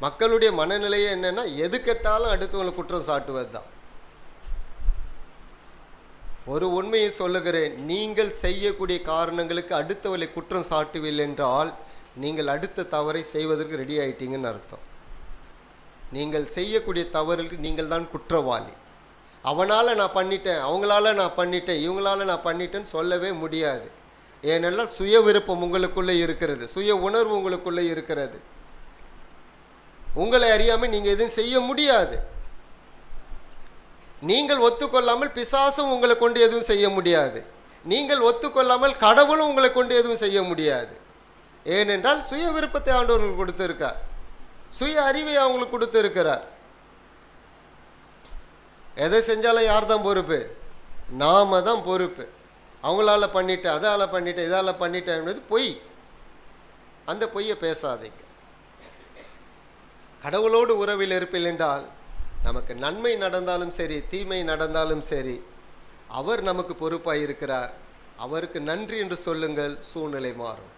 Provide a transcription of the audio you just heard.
மக்களுடைய மனநிலையே என்னன்னா, எது கேட்டாலும் அடுத்தவங்களை குற்றம் சாட்டுவது தான். ஒரு உண்மையை சொல்லுகிறேன், நீங்கள் செய்யக்கூடிய காரணங்களுக்கு அடுத்தவர்களை குற்றம் சாட்டுவில்லை என்றால் நீங்கள் அடுத்த தவறை செய்வதற்கு ரெடி ஆயிட்டீங்கன்னு அர்த்தம். நீங்கள் செய்யக்கூடிய தவறுக்கு நீங்கள் தான் குற்றவாளி. அவனால் நான் பண்ணிட்டேன், அவங்களால நான் பண்ணிட்டேன், இவங்களால நான் பண்ணிட்டேன்னு சொல்லவே முடியாது. ஏனென்றால் சுய விருப்பம் உங்களுக்குள்ளே இருக்கிறது, சுய உணர்வு உங்களுக்குள்ளே இருக்கிறது. உங்களை அறியாமல் நீங்கள் எதுவும் செய்ய முடியாது. நீங்கள் ஒத்துக்கொள்ளாமல் பிசாசும் உங்களை கொண்டு எதுவும் செய்ய முடியாது. நீங்கள் ஒத்துக்கொள்ளாமல் கடவுளும் உங்களை கொண்டு எதுவும் செய்ய முடியாது. ஏனென்றால் சுய விருப்பத்தை ஆண்டவர்கள் கொடுத்திருக்கார், சுய அறிவை அவங்களுக்கு கொடுத்திருக்கிறார். எதை செஞ்சாலும் யார் தான் பொறுப்பு? நாம தான் பொறுப்பு. அவங்களால பண்ணிட்டேன், அதால் பண்ணிட்டேன், இதால் பண்ணிட்டேன் என்பது பொய். அந்த பொய்யை பேசாதீங்க. கடவுளோடு உறவில் இருப்பில் என்றால் நமக்கு நன்மை நடந்தாலும் சரி, தீமை நடந்தாலும் சரி, அவர் நமக்கு பொறுப்பாக இருக்கிறார். அவருக்கு நன்றி என்று சொல்லுங்கள், சூழ்நிலை மாறும்.